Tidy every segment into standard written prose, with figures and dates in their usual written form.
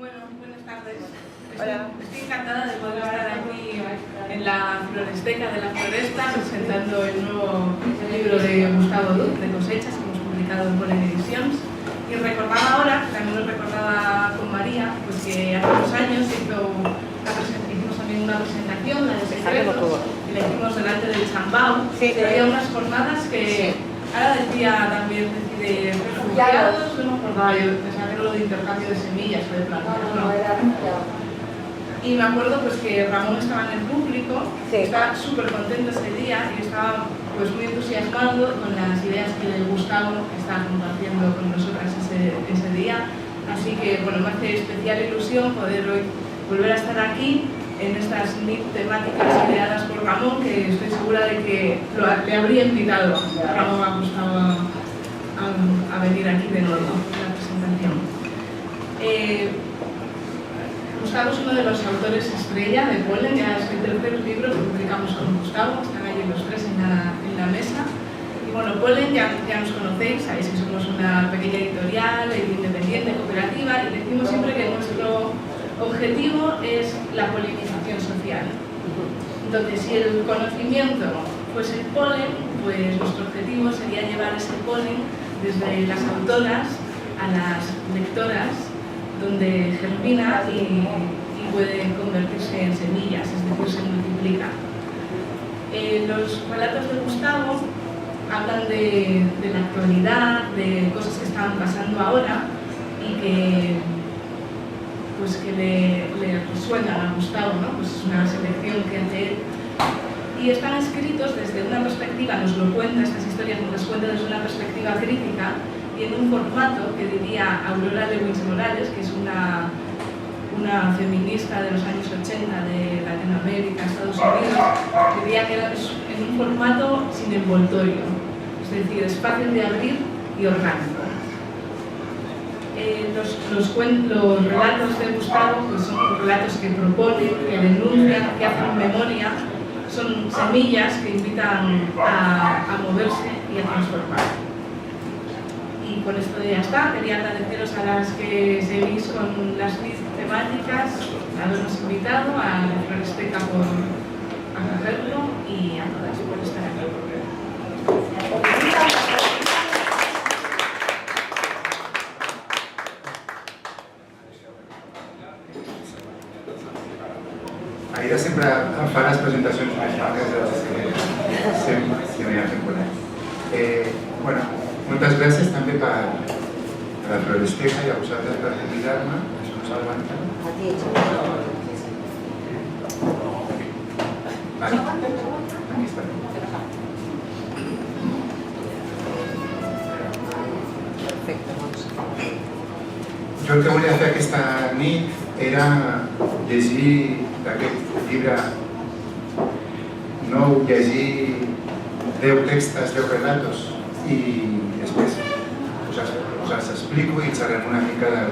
Bueno, buenas tardes. Hola. Estoy encantada de poder estar aquí en la Floresteca de la Floresta presentando el nuevo libro de Gustavo Dud, de Cosechas, que hemos publicado en Pollen Editions. Y recordaba ahora, también lo recordaba con María, pues que hace unos años hicimos también una presentación, la de secretos, y la hicimos delante del Chambao. Sí, había unas jornadas que ahora decía también de refugiados, no me acordaba yo de saber lo de intercambio de semillas o de plantas. Y me acuerdo pues que Ramón estaba en el público, estaba súper contento ese día y estaba pues muy entusiasmado con las ideas que Gustavo estaba compartiendo con nosotras ese día. Así que bueno, me hace especial ilusión poder hoy volver a estar aquí en estas temáticas ideadas por Ramón, que estoy segura de que le habría invitado a Ramón a Gustavo a venir aquí de nuevo a la presentación. Gustavo es uno de los autores estrella de Pollen, ya es el tercer libro que publicamos con Gustavo, están allí los tres en la mesa. Y bueno, Pollen ya nos conocéis, sabéis que somos una pequeña editorial, independiente, cooperativa, y decimos siempre que nuestro objetivo es la polinización social. Entonces, si el conocimiento fuese el polen, pues nuestro objetivo sería llevar ese polen desde las autoras a las lectoras, donde germina y puede convertirse en semillas, es decir, se multiplica. Los relatos de Gustavo hablan de la actualidad, de cosas que están pasando ahora y que le resuenan a Gustavo, ¿no? Pues es una selección que hace él. Y están escritos desde una perspectiva, nos lo cuenta, estas historias nos las cuenta desde una perspectiva crítica y en un formato que diría Aurora Lewis Morales, que es una feminista de los años 80 de Latinoamérica, Estados Unidos, diría que era en un formato sin envoltorio, es decir, es fácil de abrir y orgánico. Los relatos de Gustavo pues son relatos que proponen, que denuncian, que hacen memoria, son semillas que invitan a moverse y a transformar. Y con esto ya está, quería agradeceros a las que seguís con las temáticas, a habernos invitado, a la Floresteca por hacerlo y a todas por estar aquí. Aida sempre fa les presentacions més maques de les que sempre m'hi hacen conèixer. Bueno, moltes gràcies també per a la Floresteca i a vosaltres per convidar-me. Això no s'aguanta. Vale, aquí està. Jo el que volia fer aquesta nit era llegir d'aquest llibre nou, llegir 10 textos, 10 relatos i després us els explico i xerrem una mica del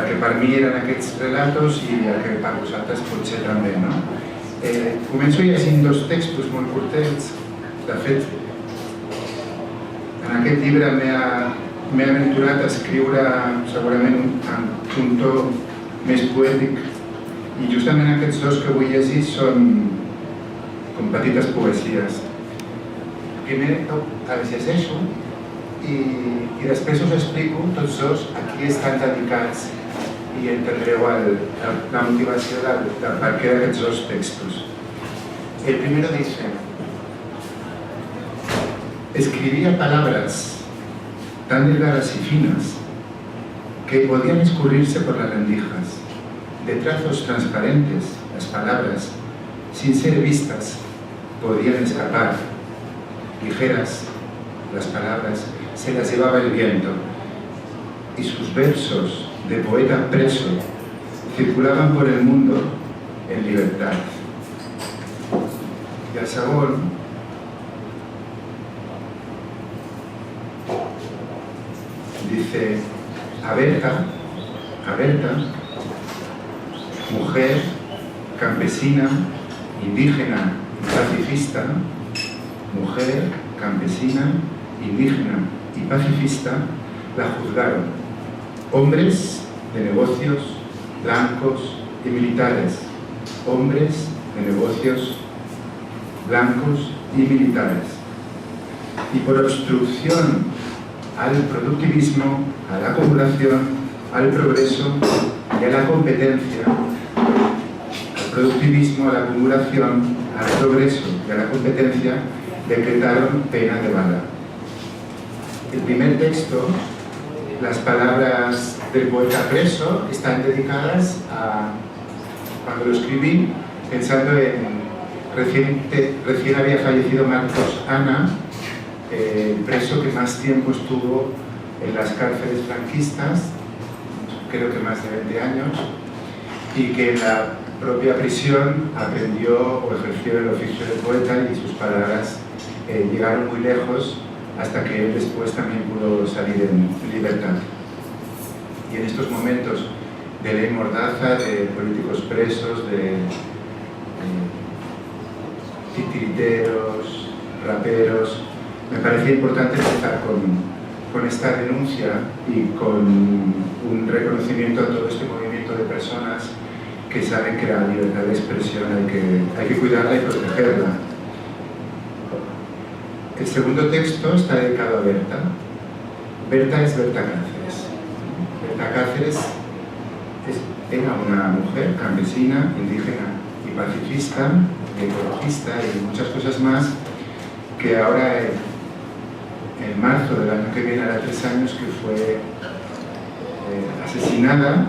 que per mi eren aquests relatos i el que per vosaltres pot ser també, no? Començo llegint 2 textos molt curtets. De fet, en aquest llibre m'he aventurat a escriure segurament en un to més poètic i justament aquests 2 que vull llegir són com petites poesies. Primer els llegeixo i després us explico tots 2 a qui estan dedicats i entendreu la motivació del per què d'aquests 2 textos. El primero dice: escribía palabras tan delgadas y finas que podían escurrirse por las rendijas. De trazos transparentes, las palabras, sin ser vistas, podían escapar. Ligeras, las palabras se las llevaba el viento y sus versos de poeta preso circulaban por el mundo en libertad. Y al segon dice: a Berta, mujer, campesina, indígena y pacifista, mujer, campesina, indígena y pacifista, la juzgaron. Hombres de negocios, blancos y militares. Hombres de negocios, blancos y militares. Y por obstrucción al productivismo, a la acumulación, al progreso y a la competencia, al productivismo, a la acumulación, al progreso y a la competencia, decretaron pena de bala. El primer texto, las palabras del poeta preso, están dedicadas a, cuando lo escribí, pensando en, recién había fallecido Marcos Ana, el preso que más tiempo estuvo en las cárceles franquistas, creo que más de 20 años, y que en la propia prisión aprendió o ejerció el oficio de poeta, y sus palabras llegaron muy lejos hasta que él después también pudo salir en libertad. Y en estos momentos de ley mordaza, de políticos presos, de titiriteros, raperos, me parecía importante empezar con esta denuncia y con un reconocimiento a todo este movimiento de personas que saben que la libertad de expresión hay que cuidarla y protegerla. El segundo texto está dedicado a Berta. Berta es Berta Cáceres. Berta Cáceres era una mujer campesina, indígena y pacifista, ecologista y muchas cosas más, que ahora en marzo del año que viene hará 3 años que fue asesinada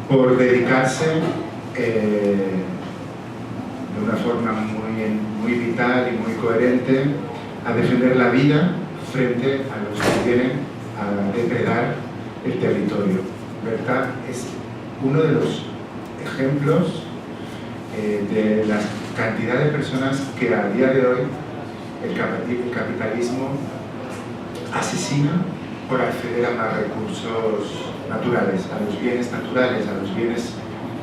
por dedicarse de una forma muy vital y muy coherente a defender la vida frente a los que vienen a depredar el territorio. Berta es uno de los ejemplos de la cantidad de personas que a día de hoy el capitalismo asesina por acceder a más recursos naturales, a los bienes naturales, a los bienes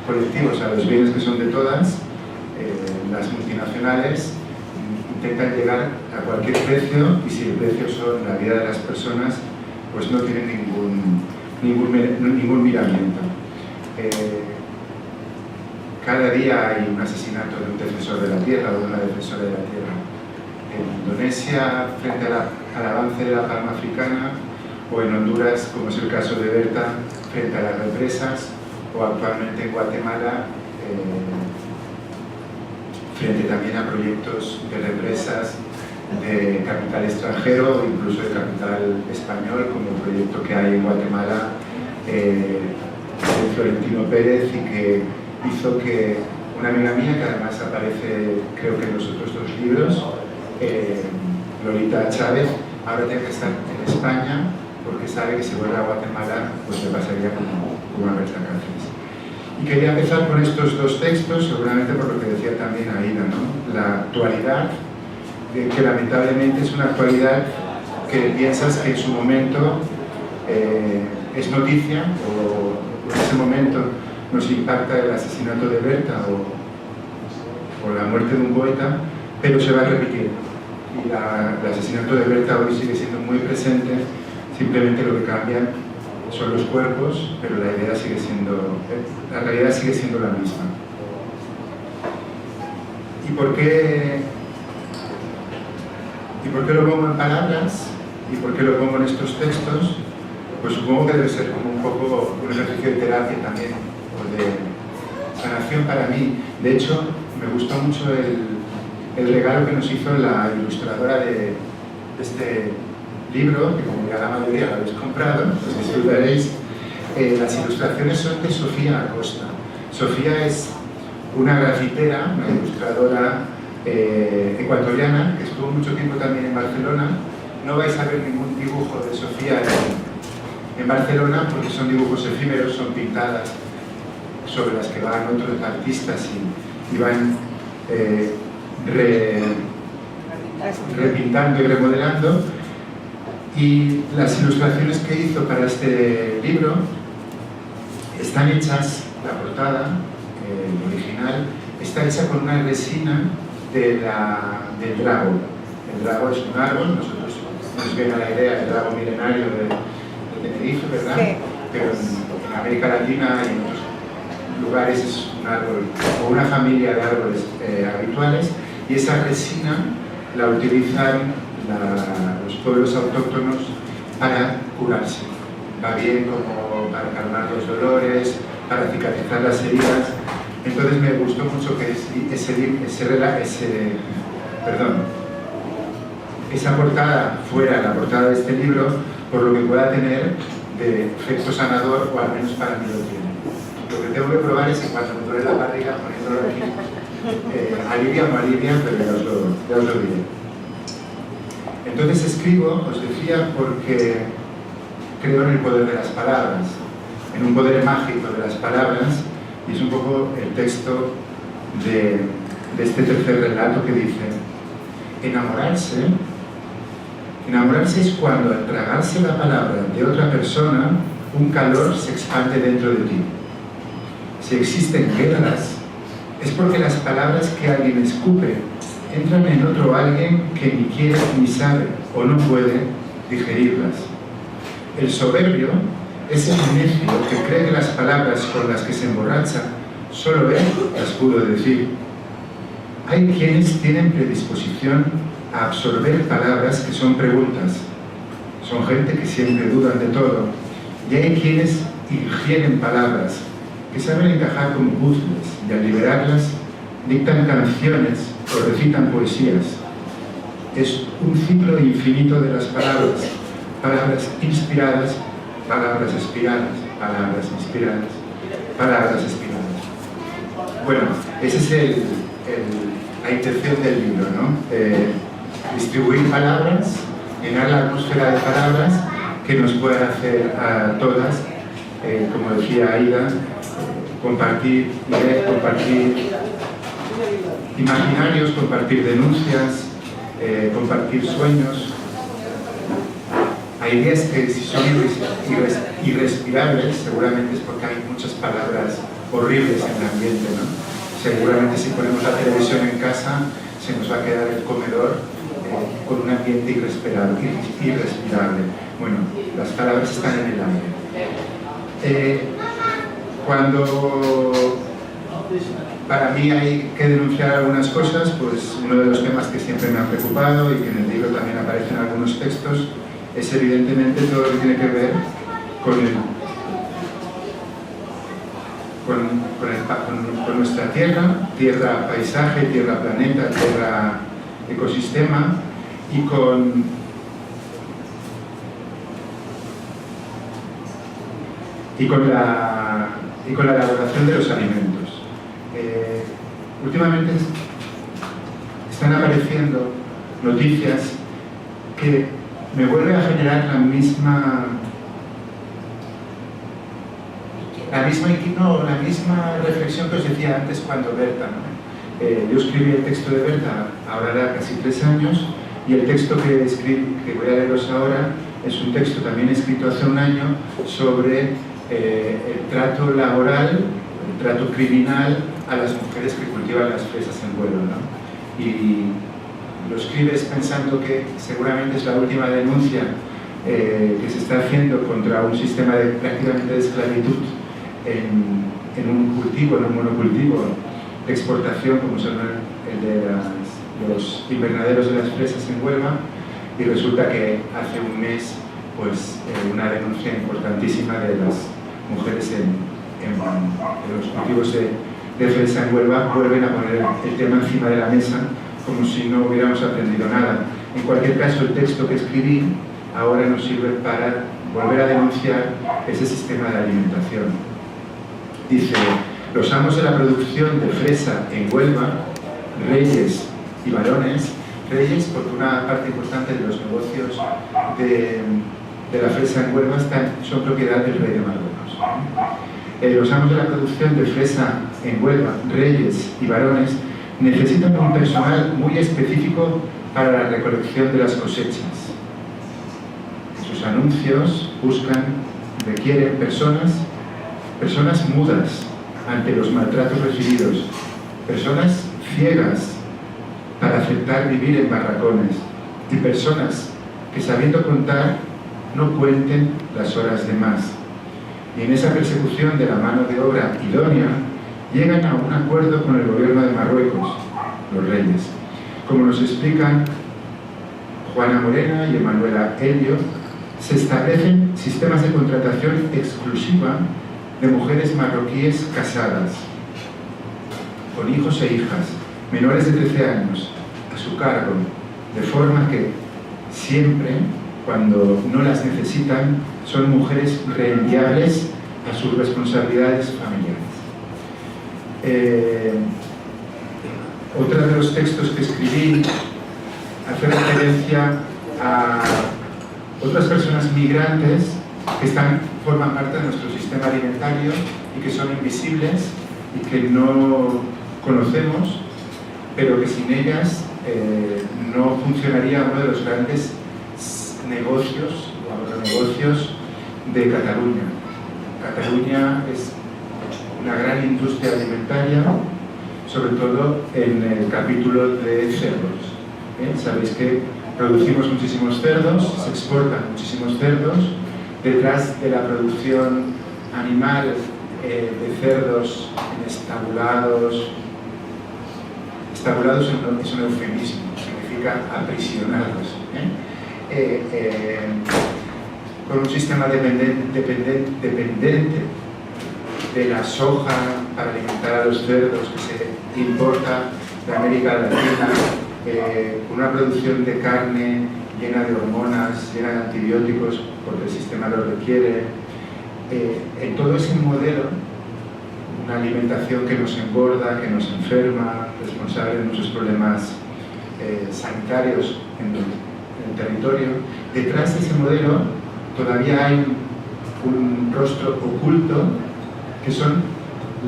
colectivos, a los bienes que son de todas. Las multinacionales intentan llegar a cualquier precio, y si el precio son la vida de las personas, pues no tienen ningún miramiento. Cada día hay un asesinato de un defensor de la tierra o de una defensora de la tierra. En Indonesia, frente al avance de la palma africana, o en Honduras, como es el caso de Berta, frente a las represas, o actualmente en Guatemala, frente también a proyectos de represas de capital extranjero o incluso de capital español, como el proyecto que hay en Guatemala de Florentino Pérez, y que hizo que una amiga mía, que además aparece creo que en los otros 2 libros, Lolita Chávez, ahora tiene que estar en España porque sabe que si vuelve a Guatemala pues le pasaría como a Berta Cáceres. Y quería empezar con estos 2 textos, seguramente por lo que decía también Aida, ¿no? La actualidad, que lamentablemente es una actualidad que piensas que en su momento es noticia, o en ese momento nos impacta el asesinato de Berta o la muerte de un poeta, pero se va a repetir. Y el asesinato de Berta hoy sigue siendo muy presente, simplemente lo que cambia son los cuerpos, pero la idea sigue siendo, la realidad sigue siendo la misma. ¿Y por qué lo pongo en palabras? ¿Y por qué lo pongo en estos textos? Pues supongo que debe ser como un poco un ejercicio de terapia también, o de sanación para mí. De hecho, me gustó mucho el regalo que nos hizo la ilustradora de este libro, que como ya la mayoría lo habéis comprado, os disfrutaréis. Las ilustraciones son de Sofía Acosta. Sofía es una grafitera, una ilustradora ecuatoriana, que estuvo mucho tiempo también en Barcelona. No vais a ver ningún dibujo de Sofía en Barcelona, porque son dibujos efímeros, son pintadas sobre las que van otros artistas y van repintando y remodelando. Y las ilustraciones que hizo para este libro están hechas, la portada, el original, está hecha con una resina del drago. El drago es un árbol, nosotros nos viene a la idea del drago milenario de Tenerife, ¿verdad? Sí. pero en América Latina y en otros lugares es un árbol o una familia de árboles habituales, y esa resina la utilizan los pueblos autóctonos para curarse. Va bien como para calmar los dolores, para cicatrizar las heridas. Entonces me gustó mucho que esa portada fuera la portada de este libro, por lo que pueda tener de efecto sanador, o al menos para mí lo tiene. Lo que tengo que probar es que cuando me duele la barriga, poniéndolo aquí, alivia o no alivia, pero ya os lo diré. Entonces escribo, os decía, porque creo en el poder de las palabras, en un poder mágico de las palabras, y es un poco el texto de este tercer relato que dice: enamorarse es cuando al tragarse la palabra de otra persona, un calor se expande dentro de ti. Si existen guerras, es porque las palabras que alguien escupe entran en otro alguien que ni quiere ni sabe o no puede digerirlas. El soberbio es el necio que cree que las palabras con las que se emborracha solo él las pudo decir. Hay quienes tienen predisposición a absorber palabras que son preguntas. Son gente que siempre dudan de todo. Y hay quienes ingieren palabras que saben encajar como puzzles y al liberarlas dictan canciones o recitan poesías. Es un ciclo infinito de las palabras. Palabras inspiradas, palabras expiradas, palabras inspiradas, palabras expiradas. Bueno, esa es la intención del libro, ¿no? Distribuir palabras, llenar la atmósfera de palabras que nos puedan hacer a todas, como decía Aida, compartir ideas, compartir imaginarios, compartir denuncias, compartir sueños. Hay ideas que si son irrespirables, seguramente es porque hay muchas palabras horribles en el ambiente, ¿no? Seguramente si ponemos la televisión en casa, se nos va a quedar el comedor con un ambiente irrespirable. Bueno, las palabras están en el aire. Cuando para mí hay que denunciar algunas cosas, pues uno de los temas que siempre me ha preocupado y que en el libro también aparecen algunos textos, es evidentemente todo lo que tiene que ver con nuestra tierra, tierra paisaje, tierra planeta, tierra ecosistema, y con la elaboración de los alimentos. Últimamente están apareciendo noticias que me vuelve a generar la misma reflexión que os decía antes cuando Berta, ¿no? Yo escribí el texto de Berta ahora hará casi 3 años, y el texto que voy a leeros ahora es un texto también escrito hace un año sobre el trato laboral, el trato criminal a las mujeres que cultivan las fresas en Huelva, ¿no? Y lo escribes pensando que seguramente es la última denuncia que se está haciendo contra un sistema prácticamente de esclavitud en un cultivo, en un monocultivo de exportación como son el de los invernaderos de las fresas en Huelva, y resulta que hace un mes pues una denuncia importantísima de las mujeres en los cultivos de fresa en Huelva vuelven a poner el tema encima de la mesa como si no hubiéramos aprendido nada. En cualquier caso, el texto que escribí ahora nos sirve para volver a denunciar ese sistema de alimentación. Dice: los amos de la producción de fresa en Huelva, reyes y varones, reyes porque una parte importante de los negocios de la fresa en Huelva son propiedad del rey de Marruecos. Los amos de la producción de fresa en Huelva, reyes y varones, necesitan un personal muy específico para la recolección de las cosechas. En sus anuncios requieren personas mudas ante los maltratos recibidos, personas ciegas para aceptar vivir en barracones, y personas que, sabiendo contar, no cuenten las horas de más. y en esa persecución de la mano de obra idónea llegan a un acuerdo con el gobierno de Marruecos, los reyes. Como nos explican Juana Morena y Emanuela Helio, se establecen sistemas de contratación exclusiva de mujeres marroquíes casadas, con hijos e hijas, menores de 13 años, a su cargo, de forma que siempre, cuando no las necesitan, son mujeres reenviables a sus responsabilidades familiares. Otro de los textos que escribí hace referencia a otras personas migrantes que forman parte de nuestro sistema alimentario y que son invisibles y que no conocemos, pero que sin ellas no funcionaría uno de los grandes negocios o agronegocios de Cataluña. Cataluña es una gran industria alimentaria, sobre todo en el capítulo de cerdos. Sabéis que producimos muchísimos cerdos, se exportan muchísimos cerdos. Detrás de la producción animal de cerdos estabulados es un eufemismo, significa aprisionados, con un sistema dependiente de la soja para alimentar a los cerdos que se importa de América Latina, con una producción de carne llena de hormonas, llena de antibióticos, porque el sistema lo requiere. En todo ese modelo, una alimentación que nos engorda, que nos enferma, responsable de muchos problemas sanitarios en el territorio, detrás de ese modelo todavía hay un rostro oculto que son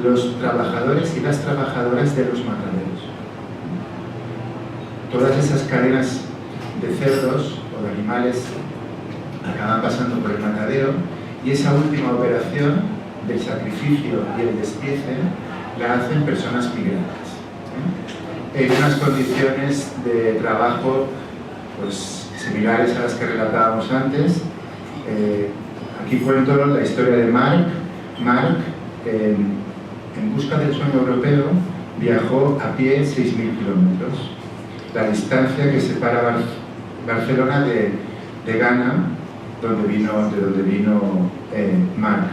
los trabajadores y las trabajadoras de los mataderos. Todas esas cadenas de cerdos o de animales acaban pasando por el matadero y esa última operación del sacrificio y el despiece la hacen personas migrantes, en unas condiciones de trabajo pues, similares a las que relatábamos antes. Aquí cuento la historia de Marc. Marc, en busca del sueño europeo, viajó a pie 6.000 kilómetros, la distancia que separa Barcelona de Ghana, de donde vino Marc.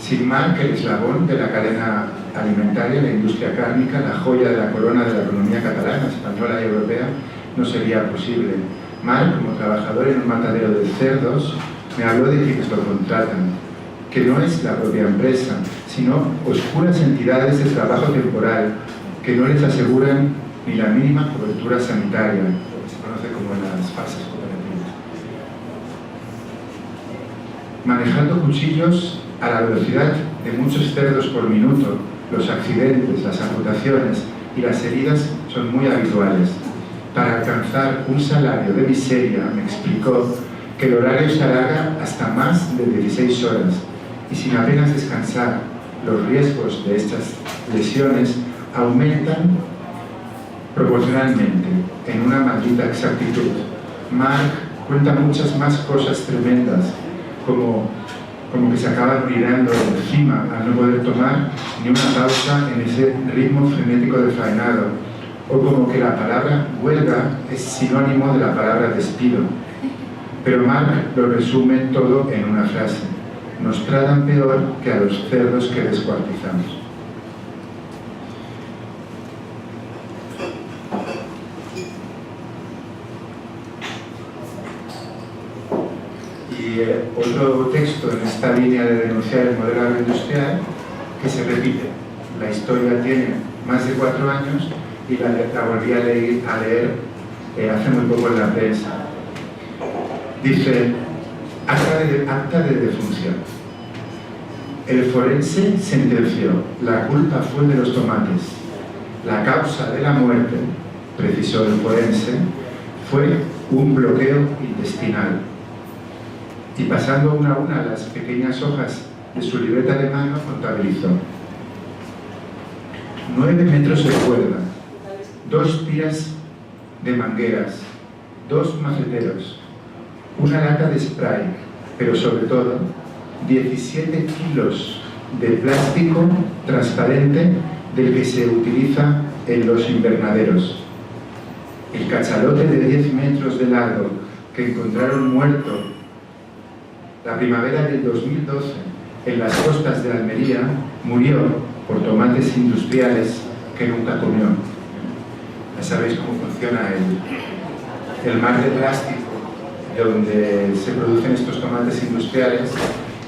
Sin Marc, el eslabón de la cadena alimentaria, la industria cárnica, la joya de la corona de la economía catalana, española y europea, no sería posible. Marc, como trabajador en un matadero de cerdos, me habló de quienes lo contratan, que no es la propia empresa, sino oscuras entidades de trabajo temporal que no les aseguran ni la mínima cobertura sanitaria, lo que se conoce como las falsas cooperativas. Manejando cuchillos a la velocidad de muchos cerdos por minuto, los accidentes, las amputaciones y las heridas son muy habituales. Para alcanzar un salario de miseria, me explicó que el horario se alarga hasta más de 16 horas y sin apenas descansar, los riesgos de estas lesiones aumentan proporcionalmente, en una maldita exactitud. Marc cuenta muchas más cosas tremendas, como que se acaban mirando encima al no poder tomar ni una pausa en ese ritmo frenético de faenado, o como que la palabra huelga es sinónimo de la palabra despido. Pero Marc lo resume todo en una frase: nos tratan peor que a los cerdos que descuartizamos. Y otro texto en esta línea de denunciar el modelo agroindustrial que se repite. La historia tiene más de 4 años y la volví a leer hace muy poco en la prensa. Dice: acta de defunción. El forense sentenció: la culpa fue de los tomates. La causa de la muerte, precisó el forense, fue un bloqueo intestinal. Y pasando una a una las pequeñas hojas de su libreta de mano, contabilizó: 9 metros de cuerda, 2 tiras de mangueras, 2 maceteros, una lata de spray, pero sobre todo 17 kilos de plástico transparente del que se utiliza en los invernaderos. El cachalote de 10 metros de largo que encontraron muerto la primavera del 2012 en las costas de Almería murió por tomates industriales que nunca comió. Ya sabéis cómo funciona el mar de plástico donde se producen estos tomates industriales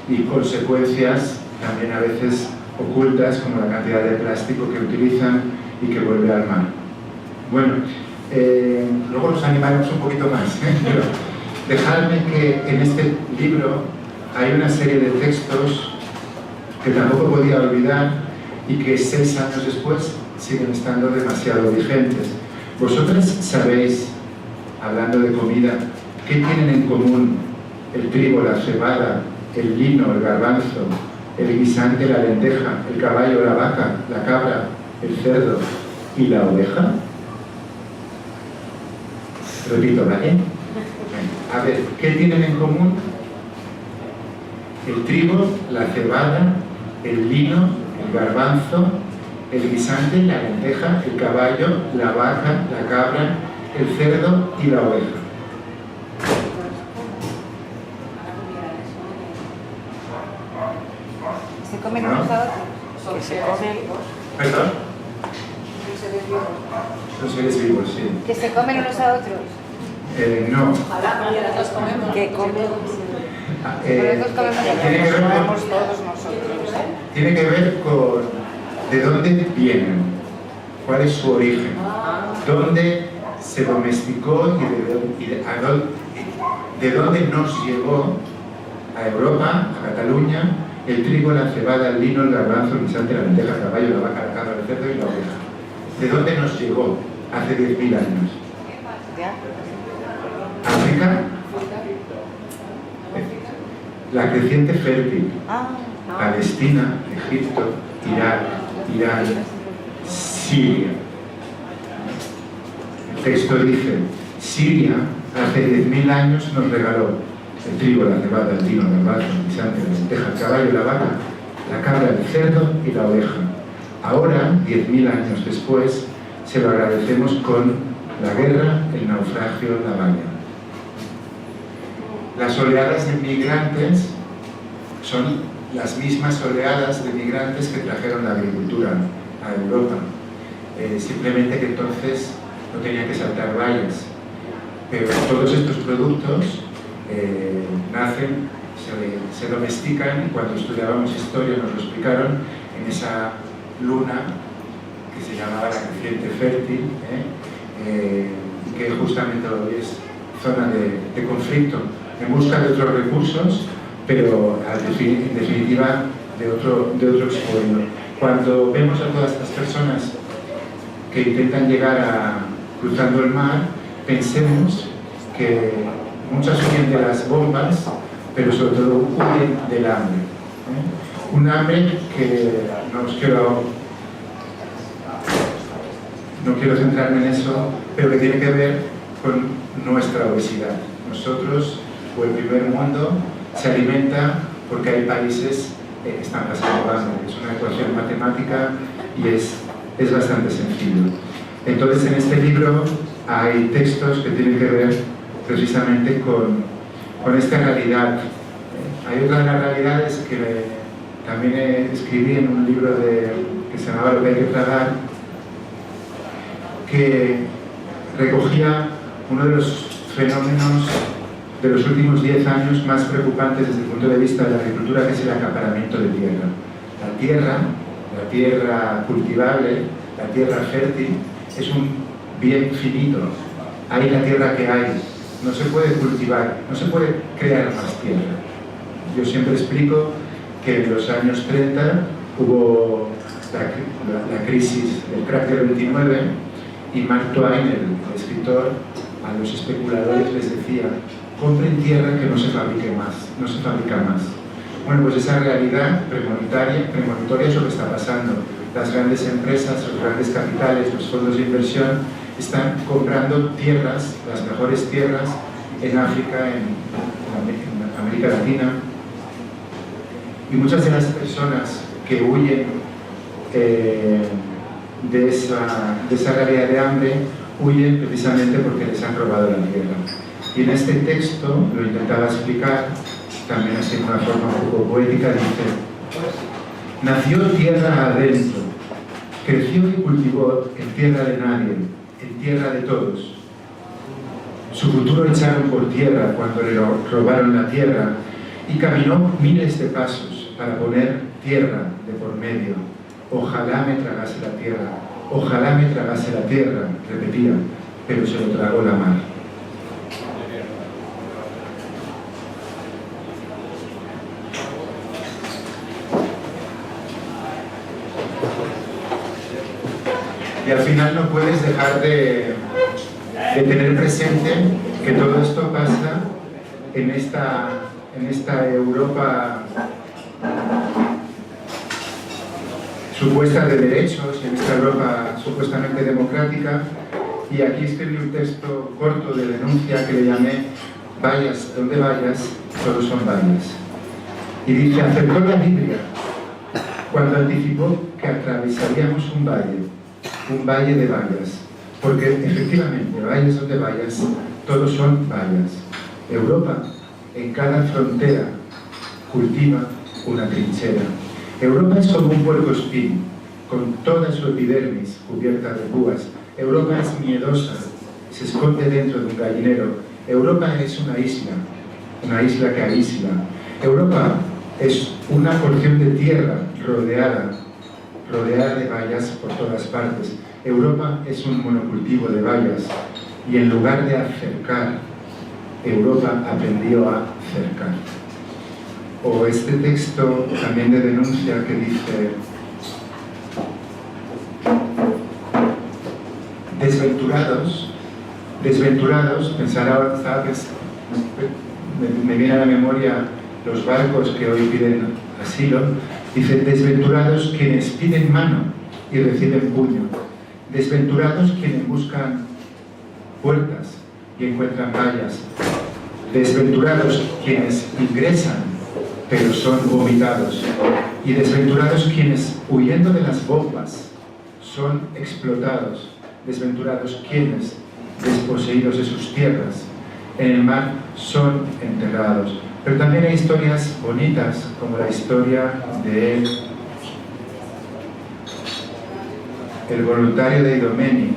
y consecuencias también a veces ocultas, como la cantidad de plástico que utilizan y que vuelve al mar. Bueno, luego nos animaremos un poquito más, pero dejadme que en este libro hay una serie de textos que tampoco podía olvidar y que 6 años después siguen estando demasiado vigentes. Vosotras sabéis, hablando de comida, ¿qué tienen en común el trigo, la cebada, el lino, el garbanzo, el guisante, la lenteja, el caballo, la vaca, la cabra, el cerdo y la oveja? Repito, ¿vale? A ver, ¿qué tienen en común el trigo, la cebada, el lino, el garbanzo, el guisante, la lenteja, el caballo, la vaca, la cabra, el cerdo y la oveja? ¿Se comen unos a otros? Que se comen... ¿Perdón? Los seres vivos, sí. ¿Que se comen unos a otros? No. Que comen... Tiene que ver con de dónde vienen, cuál es su origen, dónde se domesticó y de dónde nos llegó a Europa, a Cataluña, el trigo, la cebada, el lino, el garbanzo, el guisante, la lenteja, el caballo, la vaca, la cabra, el cerdo y la oveja. ¿De dónde nos llegó hace 10.000 años? África. La creciente fértil, Palestina, Egipto, Irak, Irán, Siria. El texto dice, Siria hace 10.000 años nos regaló el trigo, la cebada, el lino, el garbanzo, el guisante, la lenteja, el caballo, la vaca, la cabra, el cerdo y la oveja. Ahora, 10.000 años después, se lo agradecemos con la guerra, el naufragio, la valla. Las oleadas de migrantes son las mismas oleadas de migrantes que trajeron la agricultura a Europa. Simplemente que entonces no tenían que saltar vallas. Pero todos estos productos nacen, se domestican, y cuando estudiábamos historia nos lo explicaron, en esa luna que se llamaba la creciente fértil, que justamente hoy es zona de conflicto, en busca de otros recursos, pero en definitiva de otro expolio. Cuando vemos a todas estas personas que intentan llegar cruzando el mar, pensemos que muchas huyen de las bombas, pero sobre todo huyen del hambre. Un hambre que no quiero centrarme en eso, pero que tiene que ver con nuestra obesidad. Nosotros, o el primer mundo, se alimenta porque hay países que están pasando hambre. Es una ecuación matemática y es bastante sencillo. Entonces, en este libro hay textos que tienen que ver precisamente con esta realidad. Hay otra de las realidades que también escribí en un libro que se llamaba Lo que hay que tragar, que recogía uno de los fenómenos de los últimos 10 años más preocupantes desde el punto de vista de la agricultura, que es el acaparamiento de tierra. La tierra cultivable, la tierra fértil, es un bien finito. Hay la tierra que hay, no se puede cultivar, no se puede crear más tierra. Yo siempre explico que en los años 30 hubo la crisis del crack del 29 y Mark Twain, el escritor, a los especuladores les decía: compren tierra que no se fabrique más, no se fabrica más. Bueno, pues esa realidad premonitoria es lo que está pasando. Las grandes empresas, los grandes capitales, los fondos de inversión están comprando tierras, las mejores tierras, en África, en América Latina, y muchas de las personas que huyen de esa realidad de hambre huyen precisamente porque les han robado la tierra. Y en este texto lo intentaba explicar, también así de una forma un poco poética, dice: nació tierra adentro, creció y cultivó en tierra de nadie, en tierra de todos. Su futuro echaron por tierra cuando le robaron la tierra, y caminó miles de pasos para poner tierra de por medio. Ojalá me tragase la tierra, ojalá me tragase la tierra, repetía, pero se lo tragó la mar. Y al final no puedes dejar de tener presente que todo esto pasa en esta Europa supuesta de derechos, en esta Europa supuestamente democrática. Y aquí escribí un texto corto de denuncia que le llamé Vayas donde vayas, todos son valles. Y dice: acertó la Biblia cuando anticipó que atravesaríamos un valle de vallas, porque efectivamente, vayas donde vayas, todos son vallas. Europa, en cada frontera, cultiva una trinchera. Europa es como un puercoespín, con toda su epidermis cubierta de púas. Europa es miedosa, se esconde dentro de un gallinero. Europa es una isla que aísla. Europa es una porción de tierra rodeada de vallas por todas partes. Europa es un monocultivo de vallas, y en lugar de acercar, Europa aprendió a cercar. O este texto también de denuncia que dice: desventurados, pensará, ¿sabes? Me viene a la memoria los barcos que hoy piden asilo. Dice: desventurados quienes piden mano y reciben puño. Desventurados quienes buscan puertas y encuentran vallas. Desventurados quienes ingresan pero son vomitados. Y desventurados quienes, huyendo de las bombas, son explotados. Desventurados quienes, desposeídos de sus tierras, en el mar son enterrados. Pero también hay historias bonitas, como la historia de el voluntario de Idomeni,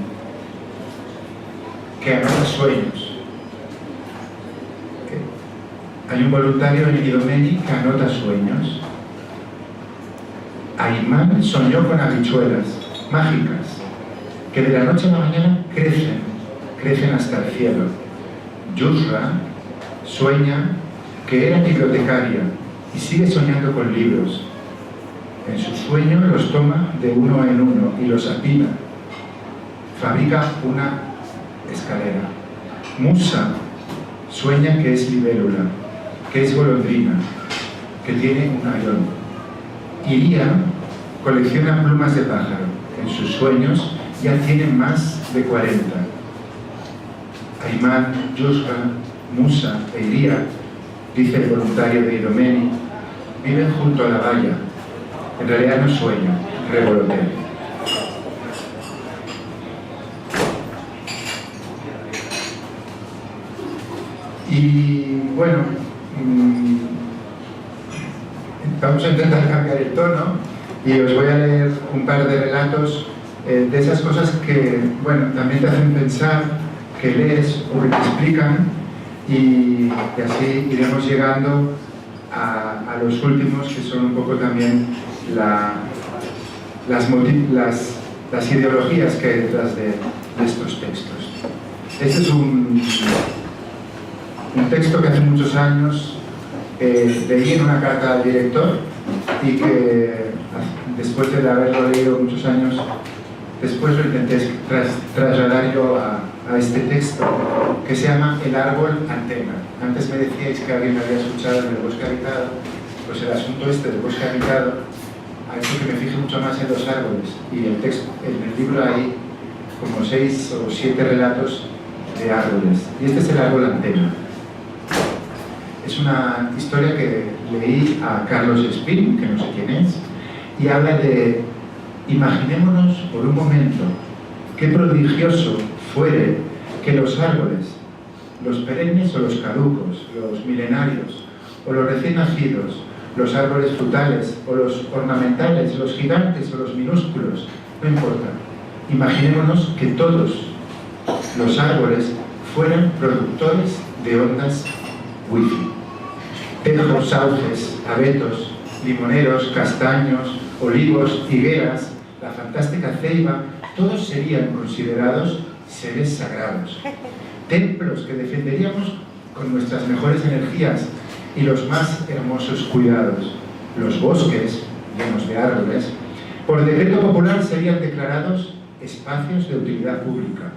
que anota sueños. Hay un voluntario en Idomeni que anota sueños. Aimán soñó con habichuelas mágicas que de la noche a la mañana crecen hasta el cielo. Yusra sueña que era bibliotecaria y sigue soñando con libros. En sus sueños los toma de uno en uno y los apila. Fabrica una escalera. Musa sueña que es libélula, que es golondrina, que tiene un avión. Iría colecciona plumas de pájaro. En sus sueños ya tiene más de 40. Aimán, Yusra, Musa e Iría, dice el voluntario de Idomeni, viven junto a la valla. En realidad no sueñan, revolotean. Y bueno, vamos a intentar cambiar el tono y os voy a leer un par de relatos de esas cosas que, bueno, también te hacen pensar, que lees o que te explican, y así iremos llegando a los últimos, que son un poco también las ideologías que hay detrás de estos textos. Este es un texto que hace muchos años leí en una carta al director, y que después de haberlo leído muchos años después lo intenté trasladar yo a este texto, que se llama El árbol antena. Antes me decíais que alguien me había escuchado en el bosque habitado. Pues el asunto este del bosque habitado ha hecho que me fije mucho más en los árboles, y en el libro hay como 6 o 7 relatos de árboles, y este es el árbol antena. Es una historia que leí a Carlos Espín, que no sé quién es, y habla de: imaginémonos por un momento qué prodigioso fuere que los árboles, los perennes o los caducos, los milenarios o los recién nacidos, los árboles frutales o los ornamentales, los gigantes o los minúsculos, no importa. Imaginémonos que todos los árboles fueran productores de ondas wifi. Tejos, sauces, abetos, limoneros, castaños, olivos, higueras, la fantástica ceiba, todos serían considerados seres sagrados. Templos que defenderíamos con nuestras mejores energías y los más hermosos cuidados. Los bosques, llenos de árboles, por decreto popular serían declarados espacios de utilidad pública.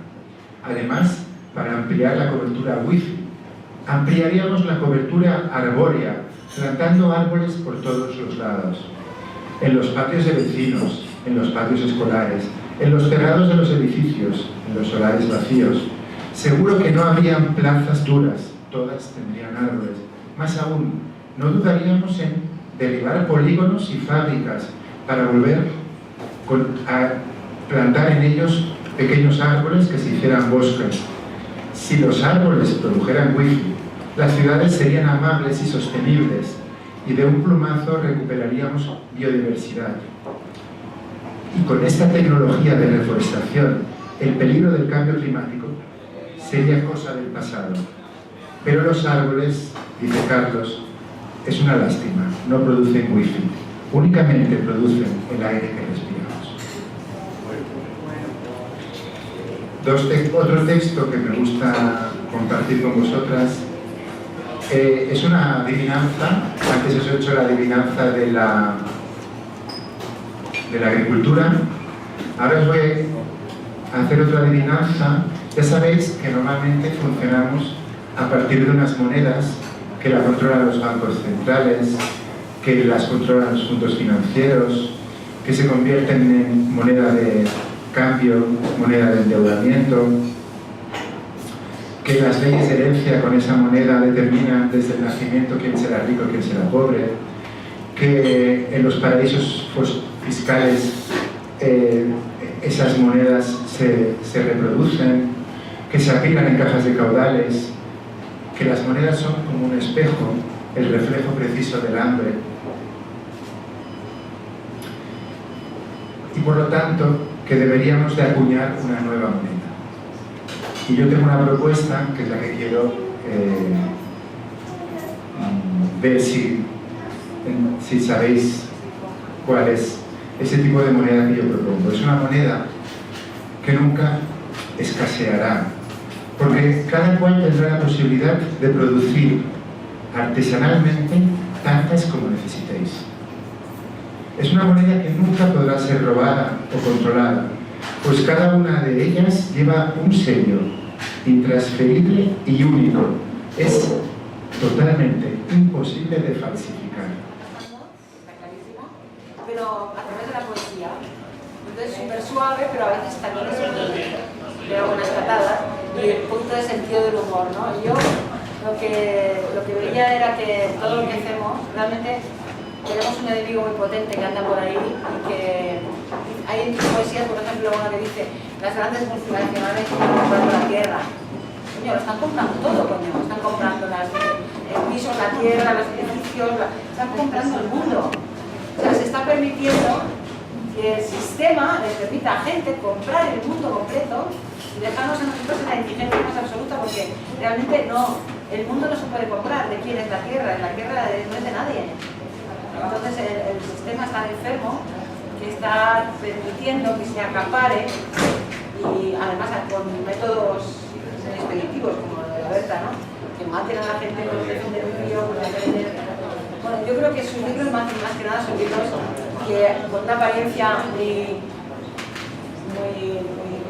Además, para ampliar la cobertura wifi, ampliaríamos la cobertura arbórea, plantando árboles por todos los lados. En los patios de vecinos, en los patios escolares, en los terrados de los edificios, en los solares vacíos. Seguro que no habrían plazas duras, todas tendrían árboles. Más aún, no dudaríamos en derribar polígonos y fábricas para volver a plantar en ellos pequeños árboles que se hicieran bosques. Si los árboles produjeran wifi, las ciudades serían amables y sostenibles, y de un plumazo recuperaríamos biodiversidad. Y con esta tecnología de reforestación, el peligro del cambio climático sería cosa del pasado. Pero los árboles, dice Carlos, es una lástima, no producen wifi, únicamente producen el aire que respiramos. Otro texto que me gusta compartir con vosotras es una adivinanza. Antes os he hecho la adivinanza de la agricultura. Ahora os voy a hacer otra adivinanza. Ya sabéis que normalmente funcionamos a partir de unas monedas que la controlan los bancos centrales, que las controlan los fondos financieros, que se convierten en moneda de cambio, moneda de endeudamiento, que las leyes de herencia con esa moneda determinan desde el nacimiento quién será rico y quién será pobre, que en los paraísos fiscales esas monedas se reproducen, que se apilan en cajas de caudales, que las monedas son como un espejo, el reflejo preciso del hambre. Y por lo tanto, que deberíamos de acuñar una nueva moneda. Y yo tengo una propuesta, que es la que quiero ver si sabéis cuál es ese tipo de moneda que yo propongo. Es una moneda que nunca escaseará, porque cada cual tendrá la posibilidad de producir artesanalmente tantas como necesitéis. Es una moneda que nunca podrá ser robada o controlada, pues cada una de ellas lleva un sello intransferible y único. Es totalmente imposible de falsificar. Está clarísimo, pero a través de la poesía. Entonces súper suave, pero a veces también es de algunas patadas y el punto de sentido del humor, ¿no? Yo lo que veía era que todo lo que hacemos realmente tenemos un enemigo muy potente que anda por ahí y que hay poesías, por ejemplo, una que dice: las grandes multinacionales están comprando la tierra. Coño, lo están comprando todo, coño. Están comprando el piso, la tierra, los edificios, están comprando el mundo. O sea, se está permitiendo que el sistema les permita a gente comprar el mundo completo y dejarnos a nosotros en la indigencia más absoluta, porque realmente no, el mundo no se puede comprar. ¿De quién es la tierra? La tierra no es de nadie. Entonces el sistema está enfermo, que está permitiendo que se acapare, y además con métodos expeditivos como lo de la Berta, ¿no? Que maten a la gente por defender un río, por defender... Bueno, yo creo que sus libros más que nada son libros que con una apariencia muy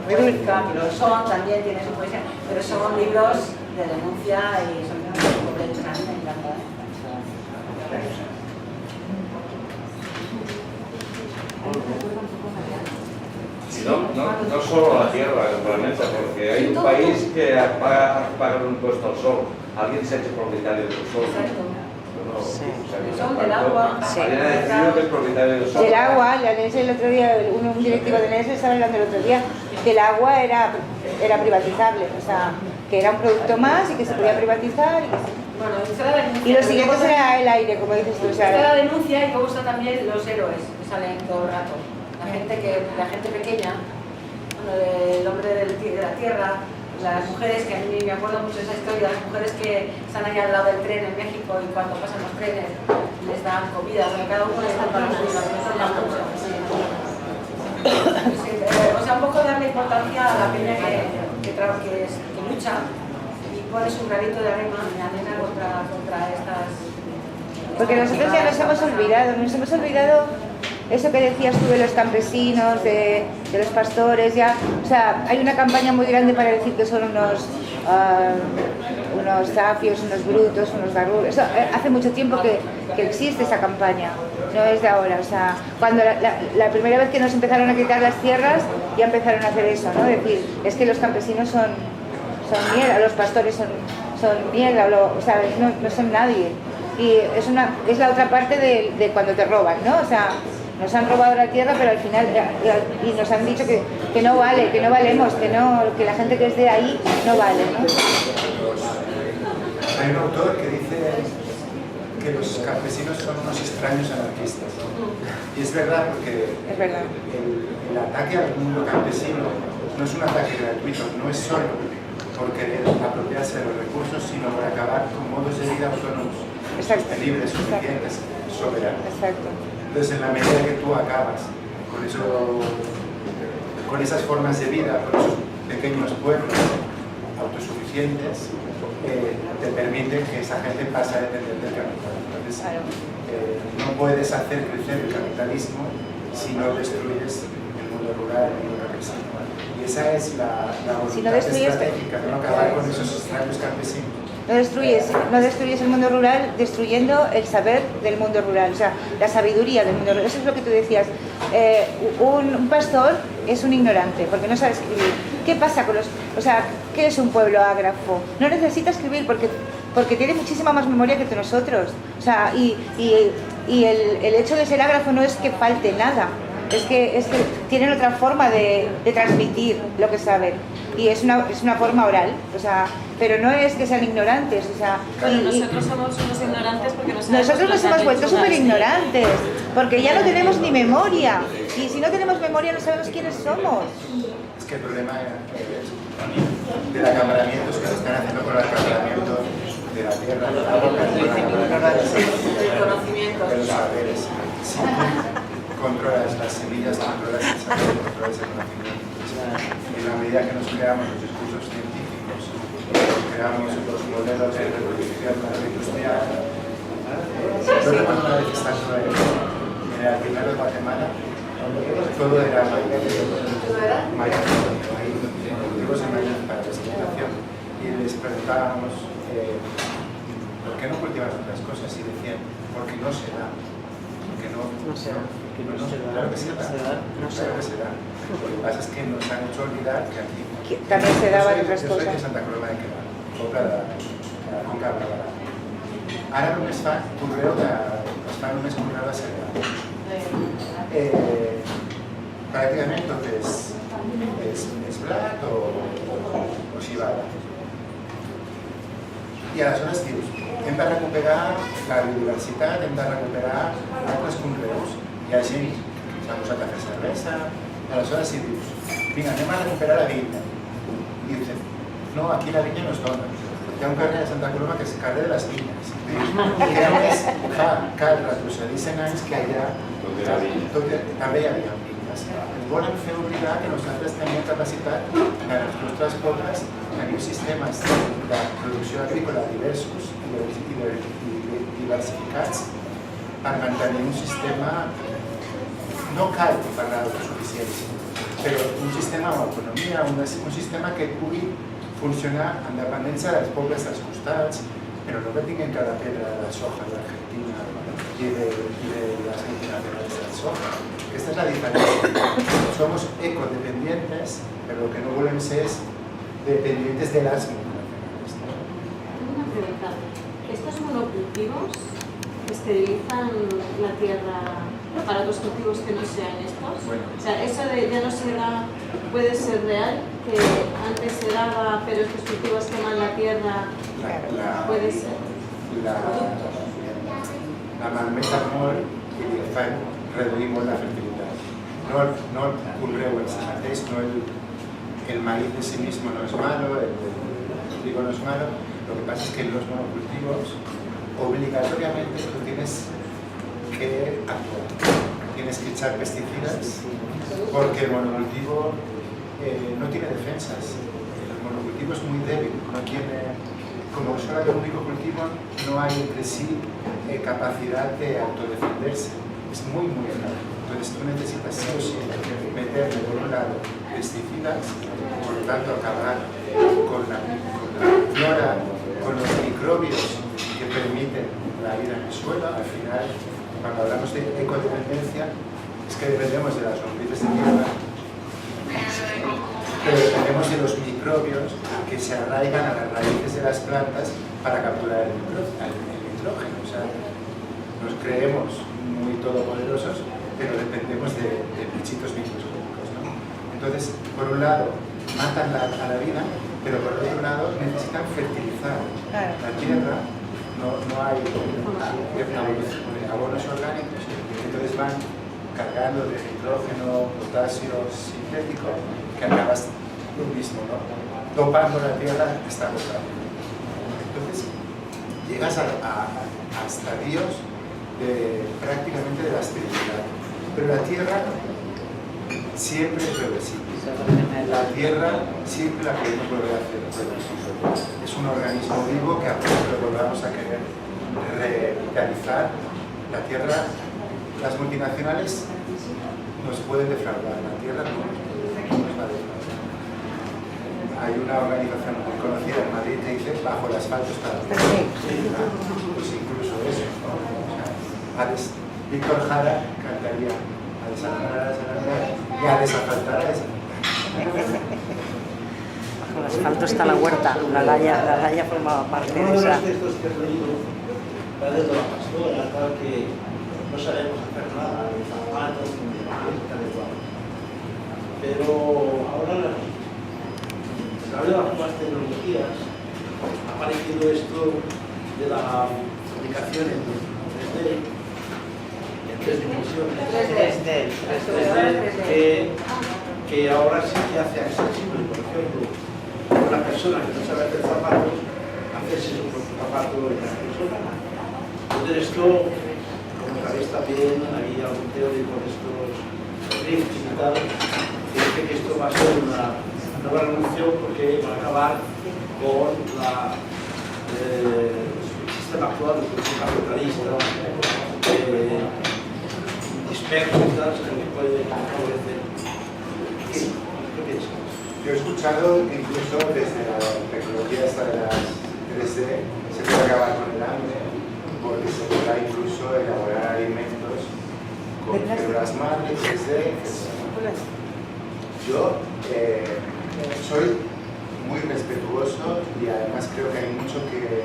poética, que lo son, también tienen su poesía, pero son libros de denuncia y son libros muy completos. A mí me encanta. No solo la tierra, el planeta, porque hay un país que paga un impuesto al sol, alguien se ha hecho propietario del sol. No, Sí. o sea, El sol, del agua. Sí. Alguien ha decidido que es propietario del sol. Del agua, la NES el otro día, un directivo de NES estaba hablando el otro día, que el agua era privatizable, o sea, que era un producto más y que se podía privatizar. Bueno, está la denuncia. Y lo siguiente será el aire, como dices tú. O Está la sea, denuncia y luego están también los héroes que salen todo el rato. La gente pequeña, bueno, el hombre de la tierra, las mujeres, que a mí me acuerdo mucho de esa historia, las mujeres que están ahí al lado del tren en México y cuando pasan los trenes les dan comida, porque cada uno les da para la comida, no son mucho. O sea, un poco darle importancia a la peña que lucha y pone su granito de arena contra estas... porque nosotros ya nos hemos olvidado eso que decías tú de los campesinos, de los pastores, ya, o sea, hay una campaña muy grande para decir que son unos zafios, unos brutos, unos garrulos. Eso, hace mucho tiempo que existe esa campaña, no es de ahora. O sea, cuando la primera vez que nos empezaron a quitar las tierras, ya empezaron a hacer eso, ¿no? Decir, es que los campesinos son mierda, los pastores son mierda, o sea, no son nadie. Y es la otra parte de cuando te roban, ¿no? O sea, nos han robado la tierra, pero al final y nos han dicho que no vale, que no valemos, que la gente que es de ahí no vale, ¿no? Hay un autor que dice que los campesinos son unos extraños anarquistas. Y es verdad, porque Es verdad. el ataque al mundo campesino no es un ataque gratuito, no es solo por querer apropiarse de los recursos, sino por acabar con modos de vida autónomos, Exacto. sostenibles, suficientes, soberanos. Exacto. Entonces, en la medida que tú acabas con esas formas de vida, con esos pequeños pueblos autosuficientes, te permiten que esa gente pase a depender del capital. Entonces, no puedes hacer crecer el capitalismo si no destruyes el mundo rural, el mundo campesino. Y esa es la voluntad estratégica, no acabar con esos extraños campesinos. No destruyes el mundo rural destruyendo el saber del mundo rural, o sea, la sabiduría del mundo rural. Eso es lo que tú decías. Un pastor es un ignorante porque no sabe escribir. ¿Qué pasa con o sea, qué es un pueblo ágrafo? No necesita escribir porque tiene muchísima más memoria que nosotros. O sea, y el hecho de ser ágrafo no es que falte nada. Es que tienen otra forma de transmitir lo que saben y es una forma oral, o sea, pero no es que sean ignorantes, o sea, nosotros somos unos ignorantes porque nosotros nos hemos vuelto súper ignorantes porque ya no tenemos ni memoria y si no tenemos memoria no sabemos quiénes somos. Es que el problema del acaparamiento es que se están haciendo con el acaparamiento de la tierra, del agua, del conocimiento, de los saberes. Si tú controlas las semillas, controlas el saber, controlas el conocimiento. Y en la medida que nos creamos los discursos científicos, creamos los modelos de reproducción industrial. Yo recuerdo una vez estando en el alquiler de Guatemala, todo era maíz, cultivos de maíz para la exportación. Y les preguntábamos ¿por qué no cultivan otras cosas? Y decían, porque no se da. Porque no se da. Claro que se da. Claro que se da. Lo que pasa es que nos han hecho olvidar que aquí también se daban otras cosas. Yo soy de Santa Coloma de Quevedo, Pobla de la Conca Brava. Ara només fa conreu de cereal. Pràcticament tot és blat o civada. I aleshores dius, hem de recuperar la biodiversitat, hem de recuperar altres conreus. Hi ha gent que s'ha posat a fer cervesa, aleshores si dius, vinga, anem a recuperar la vinya. I dius, no, aquí la vinya no es dona. Hi ha un carrer de Santa Coloma que és el carrer de les vinyes. I a més, cal retrocedir 100 anys que allà també hi havia vinyes. Ens volen fer oblidar que nosaltres tenim capacitat en els nostres pobles tenir sistemes de producció agrícola diversos i diversificats per mantenir un sistema, no cal parlar d'autosuficiència, però un sistema amb autonomia, un sistema que pugui funcionar en dependència dels pobles dels costats, però no que tinguin cada pedra de la soja de l'Argentina i de las multinacionales del soja. Aquesta és la diferència. Somos ecodependientes, pero lo que no volem ser es dependientes de las multinacionales. estos monocultivos esterilizan la tierra para otros cultivos que no sean estos? Bueno. O sea, eso de ya no se da, puede ser real, que antes se daba, pero estos cultivos queman la tierra, puede ser. La malmetamol i li fan reduir molt la fertilitat. No el conreu en si mateix, el maíz de sí mismo no es malo, el trigo no es malo, lo que pasa es que en los monocultivos obligatoriamente tú tienes que actuar, tienes que echar pesticidas porque el monocultivo no tiene defensas, el monocultivo es muy débil, no tiene, como solo hay un único cultivo, no hay entre sí capacidad de autodefenderse, es muy raro. Entonces tú necesitas sí o sí meterle por un lado pesticidas, por lo tanto acabar con la flora, con los microbios que permiten la vida en el suelo. Al final, cuando hablamos de ecodependencia, es que dependemos de las lombrices de tierra, pero dependemos de los microbios que se arraigan a las raíces de las plantas para capturar el nitrógeno. O sea, nos creemos muy todopoderosos, pero dependemos de bichitos microscópicos, ¿no? Entonces, por un lado, matan a la vida, pero por otro lado necesitan fertilizar la tierra, no hay abonos orgánicos, entonces van cargando de nitrógeno, potasio sintético, que acabas lo mismo, ¿no? Dopando la tierra hasta agotar. Entonces, llegas a estadios prácticamente de la esterilidad, pero la tierra siempre es reversible. La tierra siempre la podemos volver a hacer reversible. Es un organismo vivo que a veces lo volvamos a querer revitalizar. La tierra, las multinacionales nos pueden defraudar, la tierra no nos va a defraudar. Hay una organización muy conocida en Madrid que dice bajo el asfalto está la tierra. Pues incluso eso, ¿no? Víctor Jara cantaría a desafarar y a desafaltar a desafaltar. Bajo el asfalto está la huerta, la laya formaba parte de esa. Uno de los textos que he leído, padre de la pastora, tal, que no sabemos hacer nada, los zapatos, ni de adecuado. Pero ahora, a través de las nuevas tecnologías, ha aparecido esto de la fabricación en 3D, en 3 dimensiones, 3D, que ahora sí que hace accesible, por ejemplo, una persona que no sabe hacer zapatos, hacerse su propio zapato en la persona. Entonces esto, como sabéis también, hay algún teórico de estos drifts y tal, que dice que esto va a ser una nueva revolución porque va a acabar con el sistema actual de cultura capitalista, disperso y tal, que puede favorecer. ¿Qué piensas? Yo he escuchado que incluso desde la tecnología esta de las 3D se puede acabar con el hambre, porque se podrá incluso elaborar alimentos con células madre, 3D, etc. Yo soy muy respetuoso y además creo que hay mucho que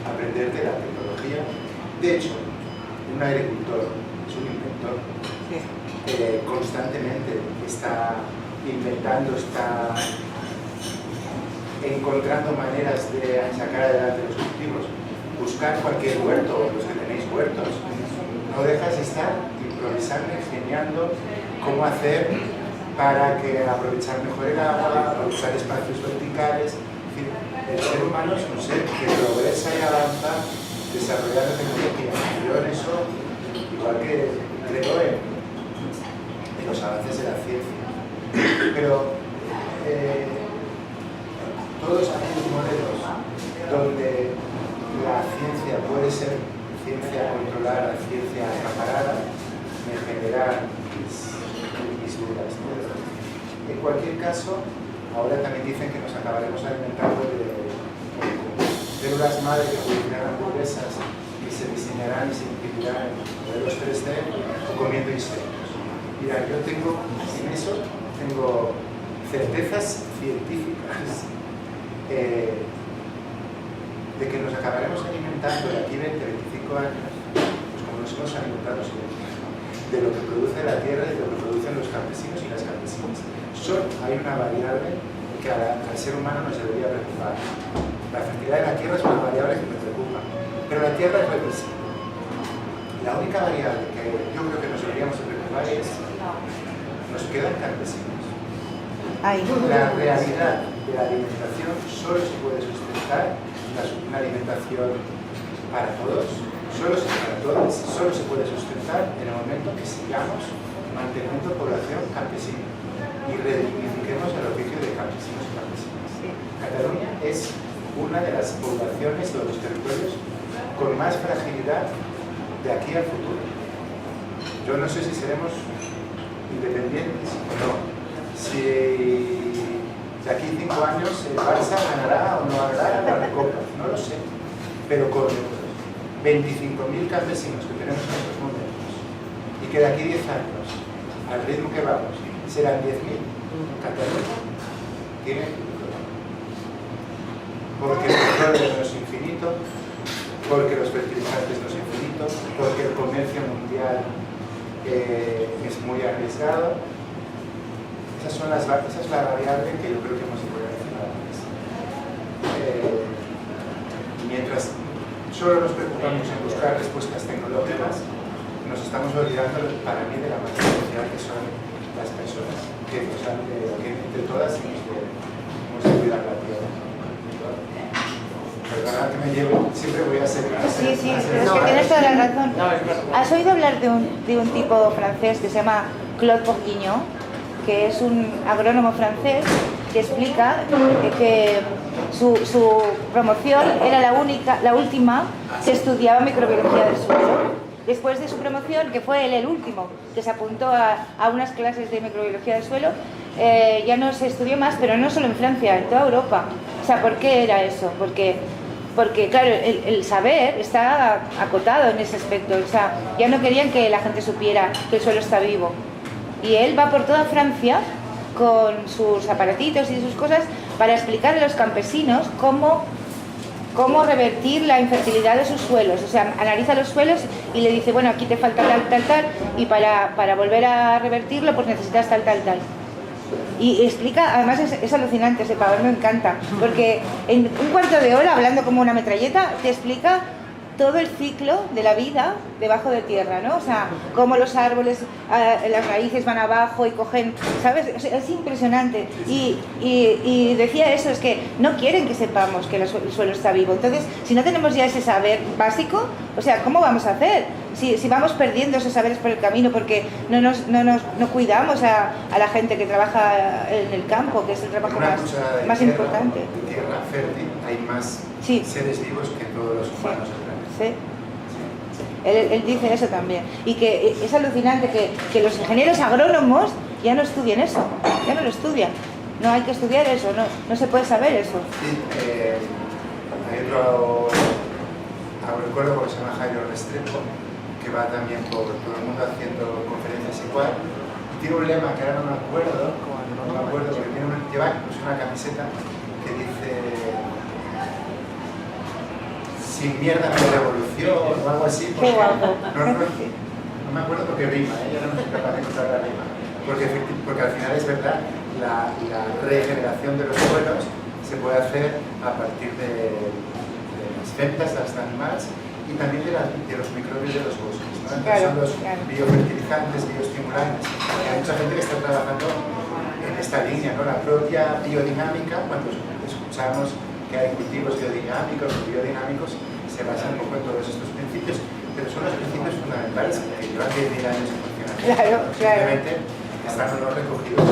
aprender de la tecnología. De hecho, un agricultor es un inventor. Constantemente está inventando, está encontrando maneras de sacar adelante los cultivos. Buscar cualquier huerto, los que tenéis huertos, no dejas de estar improvisando, ingeniando cómo hacer para aprovechar mejor el agua, aprovechar espacios verticales. Es decir, el ser humano es un ser que progresa y avanza desarrollando tecnología. Yo en eso, igual que creo en los avances de la ciencia, pero todos aquellos modelos donde la ciencia puede ser ciencia controlada, ciencia acaparada, me generan mis dudas. En cualquier caso, ahora también dicen que nos acabaremos alimentando de células madre que producirán hamburguesas y se diseñarán y se imprimirán en modelos 3D o comiendo insectos. Mira, yo en eso tengo certezas científicas de que nos acabaremos alimentando de aquí 20-25 años, pues como nos hemos alimentado siempre, de lo que produce la tierra y de lo que producen los campesinos y las campesinas. Hay una variable que al ser humano nos debería preocupar. La fertilidad de la tierra es una variable que me preocupa, pero la tierra es reversible. La única variable que yo creo que nos deberíamos preocupar es, nos quedan campesinos. La realidad de la alimentación solo se puede sustentar, una alimentación para todos, solo se puede sustentar en el momento que sigamos manteniendo población campesina y redignifiquemos el oficio de campesinos y campesinas. Cataluña es una de las poblaciones de los territorios con más fragilidad de aquí al futuro. Yo no sé si seremos independientes o no. Si de aquí 5 años el Barça ganará o no ganará la Recopa, no lo sé. Pero con 25.000 campesinos que tenemos en estos momentos y que de aquí 10 años, al ritmo que vamos, serán 10.000, Cataluña tiene futuro. Porque el petróleo no es infinito, porque los fertilizantes no son infinitos, porque el comercio mundial es muy arriesgado. Esa es la variable que yo creo que hemos de poner encima de la mesa. Mientras solo nos preocupamos en buscar respuestas tecnológicas, nos estamos olvidando para mí de la más especial que son las personas, que entre todas hemos de cuidar la tierra. Perdona que me llevo, siempre voy a ser... Sí, pero es que tienes toda la razón. ¿Has oído hablar de un tipo francés que se llama Claude Bourguignon, que es un agrónomo francés que explica que su promoción era la última que estudiaba microbiología del suelo? Después de su promoción, que fue él el último que se apuntó a unas clases de microbiología del suelo, ya no se estudió más, pero no solo en Francia, en toda Europa. O sea, ¿por qué era eso? Porque claro, el saber está acotado en ese aspecto. O sea, ya no querían que la gente supiera que el suelo está vivo. Y él va por toda Francia con sus aparatitos y sus cosas para explicarle a los campesinos cómo revertir la infertilidad de sus suelos. O sea, analiza los suelos y le dice, bueno, aquí te falta tal, y para volver a revertirlo pues necesitas tal. Y explica, además es alucinante ese pavo, me encanta, porque en un cuarto de hora, hablando como una metralleta, te explica todo el ciclo de la vida debajo de tierra, ¿no? O sea, cómo los árboles, las raíces van abajo y cogen, ¿sabes? Es impresionante. Y decía eso, es que no quieren que sepamos que el suelo está vivo. Entonces, si no tenemos ya ese saber básico, o sea, ¿cómo vamos a hacer? Si vamos perdiendo esos saberes por el camino porque no cuidamos a la gente que trabaja en el campo, que es el trabajo más importante. En tierra fértil hay más seres vivos que todos los humanos. Sí. Él dice eso también. Y que es alucinante que los ingenieros agrónomos ya no estudien eso, ya no lo estudian. No hay que estudiar eso, no se puede saber eso. Sí, hay otro agroecólogo que se llama Jairo Restrepo, que va también por todo el mundo haciendo conferencias igual. Y tiene un lema que ahora no me acuerdo porque lleva pues una camiseta que dice... sin mierda no hay revolución o algo así. Qué guapo. No me acuerdo porque rima, yo no soy capaz de encontrar la rima. Porque al final es verdad, la regeneración de los suelos se puede hacer a partir de las ventas de los animales y también de los microbios de los bosques, ¿no? Entonces son los biofertilizantes, bioestimulantes. Hay mucha gente que está trabajando en esta línea, ¿no? La propia biodinámica, cuando escuchamos que hay cultivos biodinámicos o biodinámicos, se basan un poco en todos estos principios, pero son los principios fundamentales que llevan 10.000 años en funcionamiento. Claro. Simplemente están o no recogidos.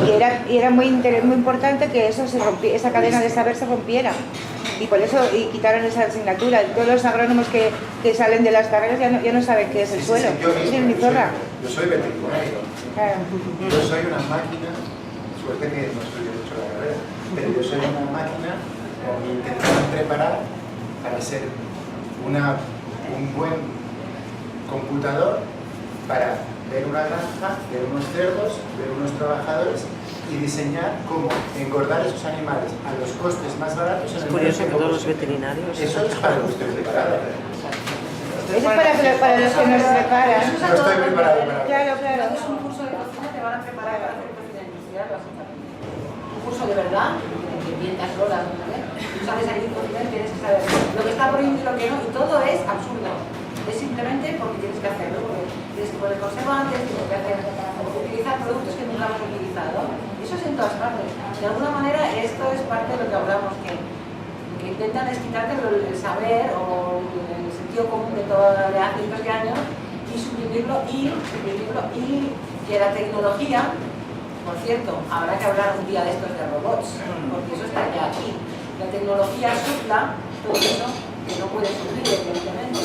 Y era muy importante que eso se rompiera, esa cadena de saber se rompiera. Y por eso quitaron esa asignatura. Todos los agrónomos que salen de las carreras ya no saben qué es el suelo. Yo soy veterinario. Claro. Yo soy una máquina, suerte que no estudié mucho la carrera, pero yo soy una máquina que te van a preparar para ser un buen computador para ver una granja, ver unos cerdos, ver unos trabajadores y y diseñar cómo engordar esos animales a los costes más baratos. Es curioso que todos los veterinarios... Eso es para los que estoy preparado. Eso es para los que nos preparan. No estoy preparado para... Claro, claro. Es un curso de cocina, te van a preparar para hacer cocina industrial, básicamente. Un curso de verdad, de 500 horas, ¿no? Tú sabes aquí cocinar, tienes que saber lo que está prohibido y lo que no, y todo es absurdo. Es simplemente porque tienes que hacerlo, porque tienes que poner conservantes, tienes que hacer, utilizar productos que nunca hemos utilizado. Eso es en todas partes. De alguna manera esto es parte de lo que hablamos, que intentan es quitarte el saber o el sentido común de de hace cientos de años y suprimirlo y que la tecnología, por cierto, habrá que hablar un día de estos de robots, porque eso está ya aquí. La tecnología supla todo eso que no puede suplir, evidentemente.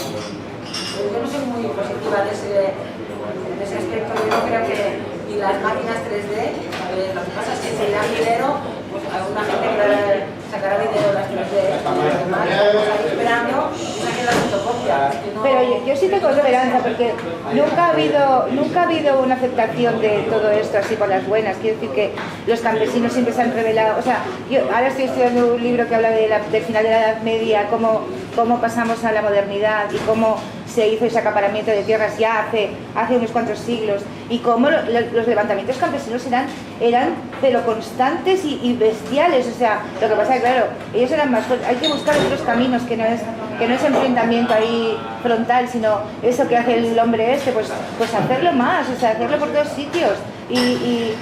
Yo no soy muy positiva en ese aspecto, yo no creo que ni las máquinas 3D, lo que pasa es que si dan dinero, pues alguna gente sacará dinero de las 3D, además estamos ahí esperando y saquen la fotocopia. No... Pero yo sí tengo esperanza porque nunca ha habido una aceptación de todo esto así por las buenas. Quiero decir que los campesinos siempre se han revelado. O sea, yo ahora estoy estudiando un libro que habla del final de la Edad Media, cómo pasamos a la modernidad y cómo se hizo ese acaparamiento de tierras ya hace unos cuantos siglos y cómo los levantamientos campesinos eran pero constantes y bestiales. O sea, lo que pasa es que claro, ellos eran más fuertes. Hay que buscar otros caminos que no es enfrentamiento ahí frontal, sino eso que hace el hombre pues hacerlo más, o sea, hacerlo por todos sitios y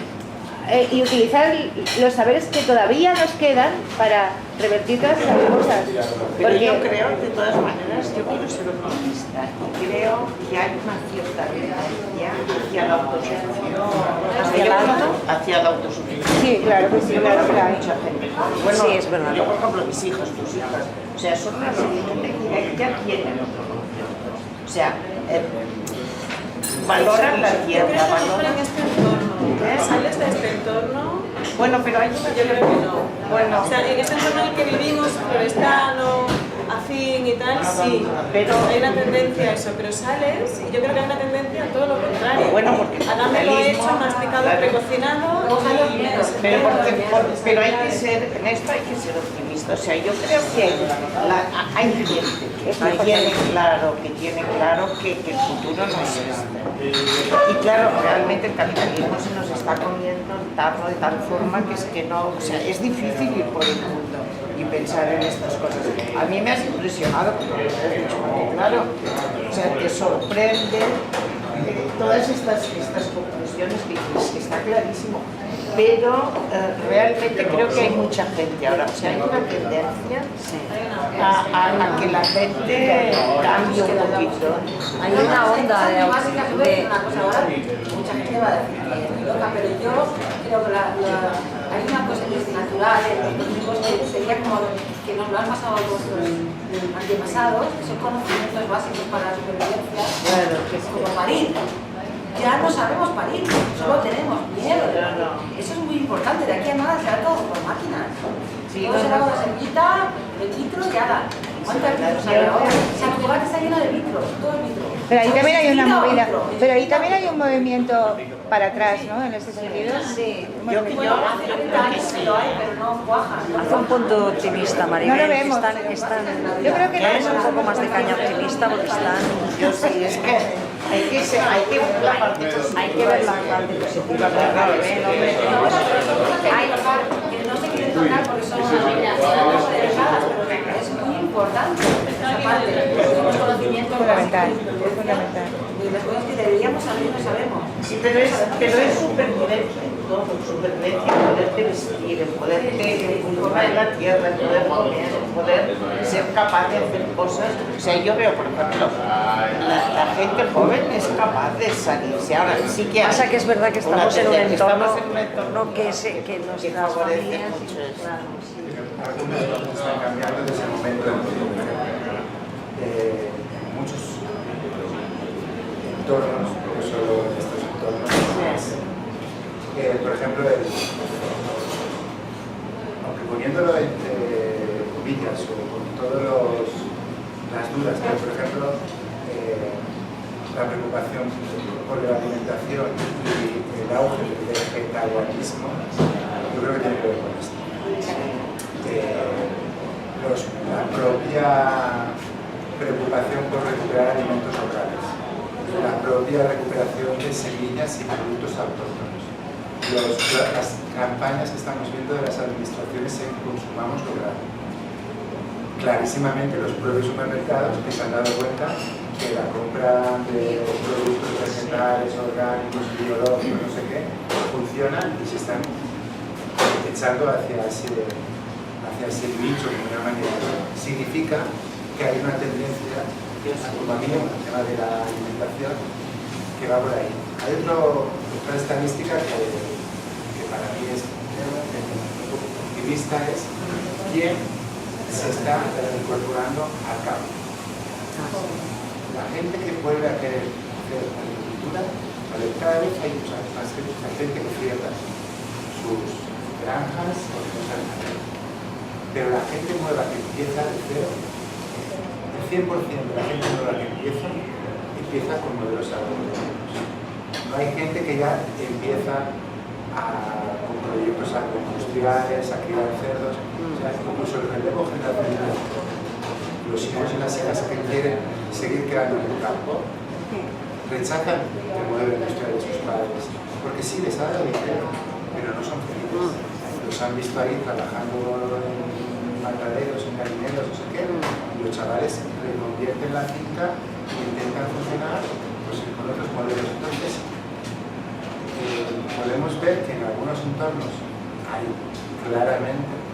utilizar los saberes que todavía nos quedan para revertir todas esas cosas. Pero yo creo, de todas maneras, yo quiero ser optimista y creo que hay una cierta tendencia hacia la autosuficiencia. ¿Hacia la autosuficiencia? Sí, claro que sí, claro que hay. Mucha gente. Bueno, sí, es verdad. Yo, por ejemplo, mis hijos, tus hijas, o sea, son una serie de gente que ya tienen otro concepto. O sea, valoran la tierra, valoran este entorno. ¿Sales de este entorno? Bueno, pero hay una... Yo creo que no. Bueno, o sea, en este entorno en el que vivimos, forestano, afín y tal, sí, pero hay una tendencia a eso, pero sales y yo creo que hay una tendencia a todo lo contrario. Bueno, porque a dármelo hecho, masticado, claro, precocinado pero hay que ser, en esto hay que ser optimista. O sea, yo creo que hay gente que tiene claro que el futuro no es este. Y claro, realmente el capitalismo se nos está comiendo el tarro de tal forma que es que no, o sea, es difícil ir por el mundo y pensar en estas cosas. A mí me has impresionado, porque claro, o sea, te sorprende todas estas conclusiones que dices, que está clarísimo. Pero realmente creo que hay mucha gente ahora, o sea, hay una tendencia a que la gente cambie un poquito. Hay una onda de... Una cosa ahora, mucha gente va a decir que es loca, pero yo creo que hay una cosa que es natural, que sería como que nos lo han pasado nuestros antepasados, que son conocimientos básicos para la supervivencia, que es como parir. Ya no sabemos parir, solo tenemos miedo. Eso es muy importante, de aquí a nada será todo por máquinas. Todo será una semillita, el litro y haga. ¿Cuántos litros hay ahora? San Cugat está lleno de litros, todo el litro. Pero ahí también hay una movida, pero ahí también hay un movimiento para atrás, ¿no? En ese sentido. Sí, yo hace 30 años que lo hay, pero no cuaja. Hace un punto optimista, Maribel. No lo vemos. Yo creo que es un poco más de caña optimista porque están... Yo sí, es que hay que ver la parte positiva. Hay que ver la parte positiva. Hay que no se quieren tocar porque son delicadas, pero es muy importante esa parte. Los conocimientos fundamental, es fundamental. Y las cosas que deberíamos saber y no sabemos. Sí, pero es supervivencia en todo, supervivencia en poderte vestir, en poderte cultivar en la tierra, en poder comer, en poder ser capaz de hacer cosas. O sea, yo veo, por ejemplo, la gente joven es capaz de salirse. Ahora sí que pasa que es verdad que estamos en un entorno que que nuestras favorece familias... mucho eso. Claro, sí. Algunas cosas están cambiando desde ese momento. Muchos entornos, no solo estos entornos, por ejemplo, aunque poniéndolo entre comillas o con todas las dudas, pero por ejemplo, la preocupación por la alimentación y el auge del vegetarianismo, yo creo que tiene que ver con esto. La propia preocupación por recuperar alimentos locales, la propia recuperación de semillas y productos autóctonos, las campañas que estamos viendo de las administraciones en Consumamos Local. Clarísimamente los propios supermercados que se han dado cuenta que la compra de productos vegetales, orgánicos, biológicos, no sé qué, funcionan y se están echando hacia ese nicho de una manera. Significa que hay una tendencia, como a mí, en el tema de la alimentación, que va por ahí. Hay otra estadística que para mí es un poco optimista, es quién se está incorporando al campo. La gente que vuelve a querer hacer agricultura, cada vez hay más gente que cierra sus granjas o cosas así. Pero la gente nueva que empieza de cero, el 100% de la gente nueva que empieza con modelos agroecológicos. No hay gente que ya empieza con proyectos agroindustriales, a criar cerdos, o sea, incluso el relevo generacional. Los hijos y las hijas que quieren seguir quedando en el campo rechazan el modelo industrial de sus padres, porque sí les ha dado dinero, pero no son felices. Los han visto ahí trabajando en mataderos, en galineros, no sé qué, y los chavales reconvierten la finca y intentan funcionar pues, con otros modelos. Entonces, podemos ver que en algunos entornos hay claramente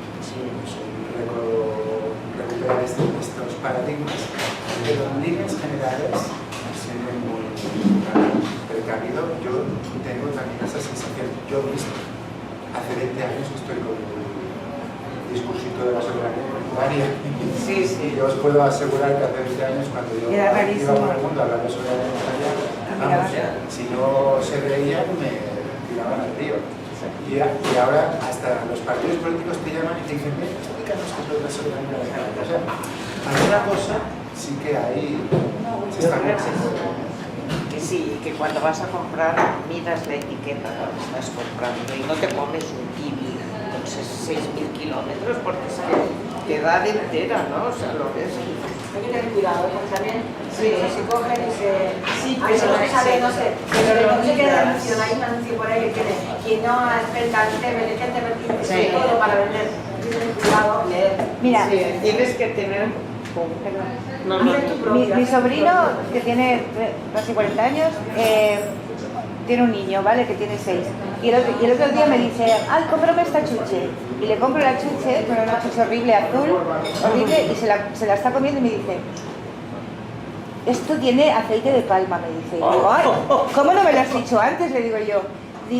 recuperar estos paradigmas, pero en líneas generales siempre muy precavido. Yo tengo también esa sensación. Yo mismo, hace 20 años estoy con el discursito de la soberanía alimentaria. Sí, sí. Y yo os puedo asegurar que hace 20 años, cuando yo iba por el mundo a hablar de soberanía alimentaria, vamos, si no se veían, me tiraban al río. Y ahora hasta los partidos políticos te llaman y te dicen, ven, explícanos qué es lo de la soberanía alimentaria. O sea, alguna cosa sí que ahí se está haciendo. Que sí, que cuando vas a comprar miras la etiqueta de lo que estás comprando y no te comes un kiwi con 6.000 kilómetros porque es que te da de entera, ¿no? O sea, lo ves. Hay que tener cuidado, porque también se cogen y se... Sí, a veces pero no se sabe, no sé, pero no sé qué miras. anuncio, hay un anuncio por ahí que tiene quien no experta en gente vertiente, Sí. todo para vender. Hay que tener cuidado, leer. Mira, Sí, tienes que tener... Hacer tu propio, mi hacer tu sobrino, propio. que tiene casi 40 años, tiene un niño, ¿vale? Que tiene 6. Y el otro día me dice, ay, cómprame esta chuche. Y le compro la chuche, bueno, una chuche horrible, azul, horrible, y se la está comiendo y me dice, esto tiene aceite de palma, me dice. Y digo, ay, ¿cómo no me lo has dicho antes? Le digo yo.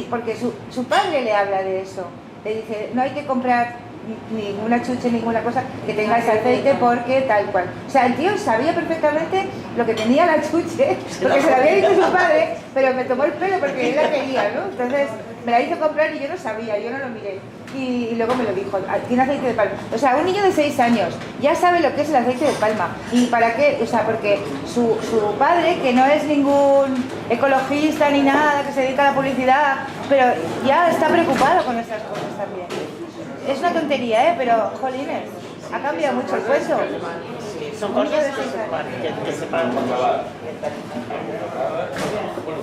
Porque su padre le habla de eso. Le dice, no hay que comprar ninguna chuche, ninguna cosa que tenga ese aceite porque tal cual. O sea, el tío sabía perfectamente lo que tenía la chuche, porque se lo había dicho su padre, pero me tomó el pelo porque él la quería, ¿no? Entonces me la hizo comprar y yo no sabía, yo no lo miré. Y luego me lo dijo, tiene aceite de palma. O sea, un niño de 6 años ya sabe lo que es el aceite de palma. ¿Y para qué? O sea, porque su padre, que no es ningún ecologista ni nada, que se dedica a la publicidad, pero ya está preocupado con estas cosas también. Es una tontería, pero, jolines, ha cambiado mucho el peso. Sí, son cosas que se van a controlar. Bueno,